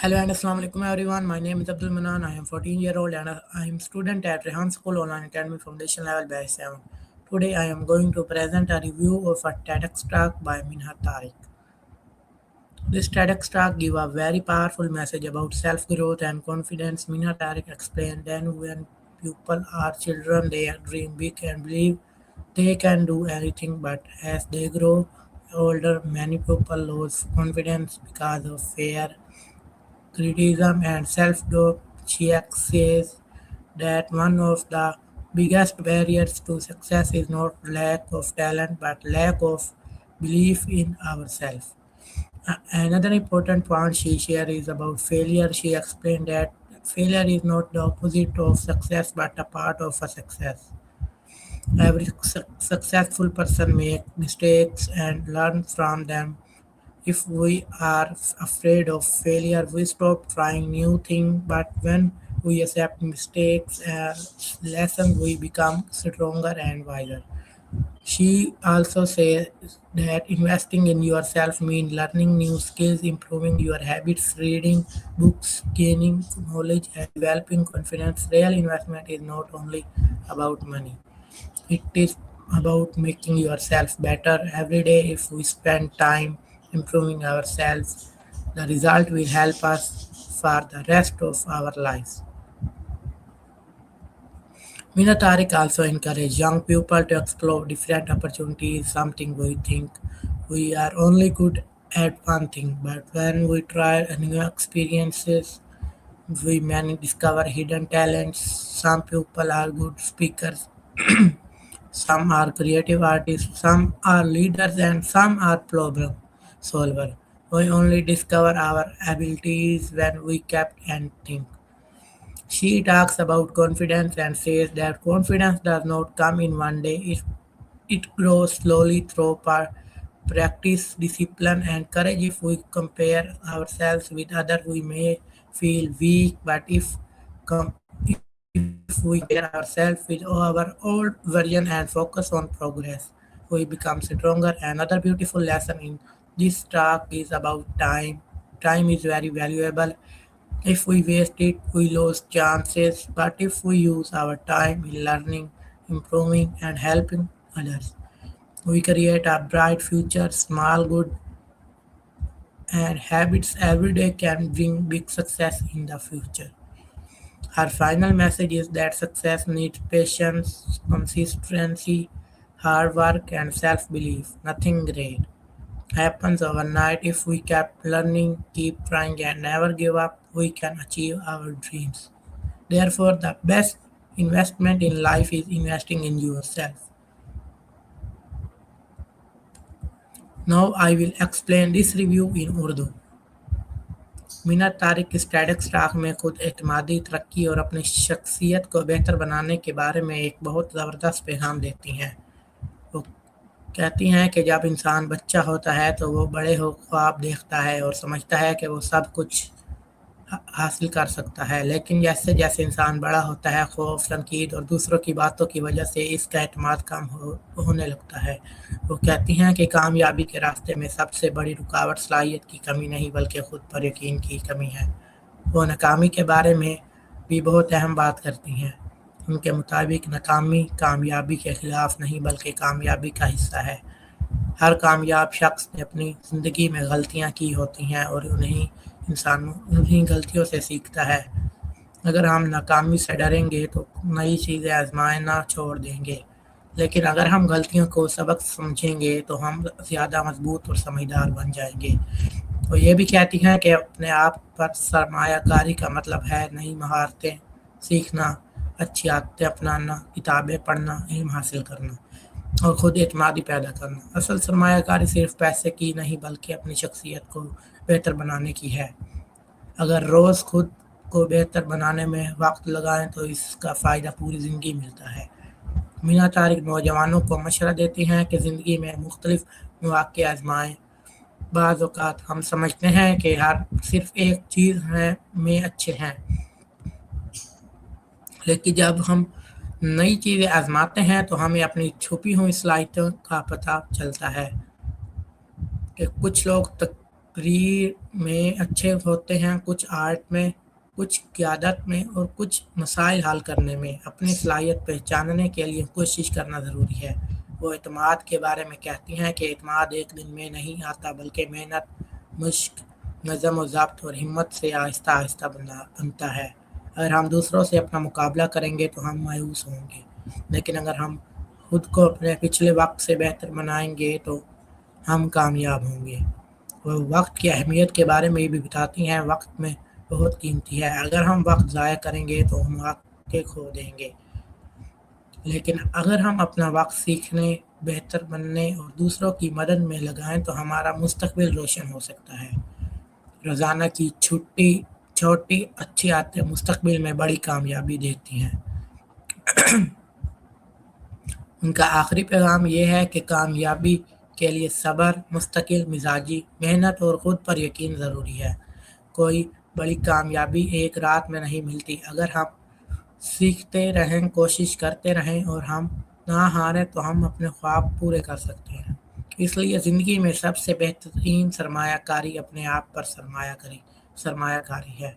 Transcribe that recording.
Hello and Assalamu alaikum everyone. My name is Abdul Manan. I am 14-year-old and I am student at Rehan School Online Academy Foundation Level Batch 7. Today I am going to present a review of a TEDx talk by Minhar Tariq. This TEDx talk gives a very powerful message about self-growth and confidence. Minhar Tariq explained that when people are children, they dream big and believe they can do anything, but as they grow older, many people lose confidence because of fear, criticism, and self-doubt. She says that one of the biggest barriers to success is not lack of talent but lack of belief in ourselves. Another important point she shared is about failure. She explained that failure is not the opposite of success but a part of a success. Every successful person makes mistakes and learn from them. If we are afraid of failure, we stop trying new things. But when we accept mistakes as lessons, we become stronger and wiser. She also says that investing in yourself means learning new skills, improving your habits, reading books, gaining knowledge, and developing confidence. Real investment is not only about money, it is about making yourself better every day. If we spend time improving ourselves, the result will help us for the rest of our lives. Mina Tariq also encouraged young people to explore different opportunities, something we think we are only good at one thing, but when we try new experiences, we may discover hidden talents. Some people are good speakers, some are creative artists, some are leaders, and some are problem solvers. We only discover our abilities when we kept and think. She talks about confidence and says that confidence does not come in one day. It grows slowly through practice, discipline, and courage. If we compare ourselves with others, we may feel weak, but if we compare ourselves with our old version and focus on progress, we become stronger. Another beautiful lesson in this talk is about time. Time is very valuable. If we waste it, we lose chances. But if we use our time in learning, improving, and helping others, we create a bright future. Small good and habits every day can bring big success in the future. Her final message is that success needs patience, consistency, hard work, and self belief. Nothing great happens overnight. If we keep learning, keep trying, and never give up, we can achieve our dreams. Therefore, the best investment in life is investing in yourself. Now, I will explain this review in Urdu. Meena Tariq की static stock में खुद एतमादी तरक्की और अपनी शख्सियत को बेहतर बनाने के बारे में एक बहुत ज़बरदस्त पैगाम देती हैं। वो कहती हैं कि जब इंसान बच्चा होता है तो वो बड़े हो ख्वाब देखता है और समझता है कि वो सब कुछ हासिल कर सकता है, लेकिन जैसे जैसे इंसान बड़ा होता है, खौफ, तनकीद और दूसरों की बातों की वजह से इसका एतमाद कम होने लगता है। वो कहती हैं कि कामयाबी के रास्ते में सबसे बड़ी रुकावट सलाहियत की कमी नहीं बल्कि खुद पर यकीन की कमी है। वो नाकामी के बारे में भी बहुत अहम बात करती हैं। उनके मुताबिक नाकामी कामयाबी के खिलाफ नहीं बल्कि कामयाबी का हिस्सा है। हर कामयाब शख्स ने अपनी ज़िंदगी में गलतियाँ की होती हैं और उन्हीं गलतियों से सीखता है। अगर हम नाकामी से डरेंगे तो नई चीज़ें आजमाना छोड़ देंगे, लेकिन अगर हम गलतियों को सबक समझेंगे तो हम ज़्यादा मजबूत और समझदार बन जाएंगे। वो ये भी कहती हैं कि अपने आप पर सरमायाकारी का मतलब है नई महारतें सीखना, अच्छी आदतें अपनाना, किताबें पढ़ना, इल्म हासिल करना और खुद एतमादी पैदा करना। असल सरमायाकारी सिर्फ पैसे की नहीं बल्कि अपनी शख्सियत को बेहतर बनाने की है। अगर रोज़ खुद को बेहतर बनाने में वक्त लगाएं तो इसका फ़ायदा पूरी ज़िंदगी मिलता है। मीना तारिक नौजवानों को मशवरा देती हैं कि ज़िंदगी में मुख्तलिफ मौक़े आजमाएं। बाज़ औक़ात हम समझते हैं कि हर सिर्फ एक चीज़ में अच्छे हैं, लेकिन जब हम नई चीज़ें आजमाते हैं तो हमें अपनी छुपी हुई सलाहियतों का पता चलता है कि कुछ लोग प्री में अच्छे होते हैं, कुछ आर्ट में, कुछ क़ियादत में और कुछ मसाइल हल करने में। अपनी सलाहियत पहचानने के लिए कोशिश करना ज़रूरी है। वो एतमाद के बारे में कहती हैं कि एतमाद एक दिन में नहीं आता, बल्कि मेहनत, मश्क, नज़म व ज़ब्त और हिम्मत से आहिस्ता आहिस्ता बनता है। अगर हम दूसरों से अपना मुकाबला करेंगे तो हम मायूस होंगे, लेकिन अगर हम खुद को अपने पिछले वक्त से बेहतर बनाएंगे तो हम कामयाब होंगे। वो वक्त की अहमियत के बारे में भी बताती हैं। वक्त में बहुत कीमती है, अगर हम वक्त ज़ाया करेंगे तो हम वक्त खो देंगे, लेकिन अगर हम अपना वक्त सीखने, बेहतर बनने और दूसरों की मदद में लगाएं तो हमारा मुस्तकबिल रोशन हो सकता है। रोज़ाना की छोटी अच्छी आदतें मुस्तकबिल में बड़ी कामयाबी देती हैं। उनका आखिरी पैगाम ये है कि कामयाबी के लिए सब्र, मुस्तकिल मिजाजी, मेहनत और खुद पर यकीन ज़रूरी है। कोई बड़ी कामयाबी एक रात में नहीं मिलती। अगर हम सीखते रहें, कोशिश करते रहें और हम ना हारें तो हम अपने ख्वाब पूरे कर सकते हैं। इसलिए ज़िंदगी में सबसे बेहतरीन सरमायाकारी अपने आप पर सरमायाकारी है।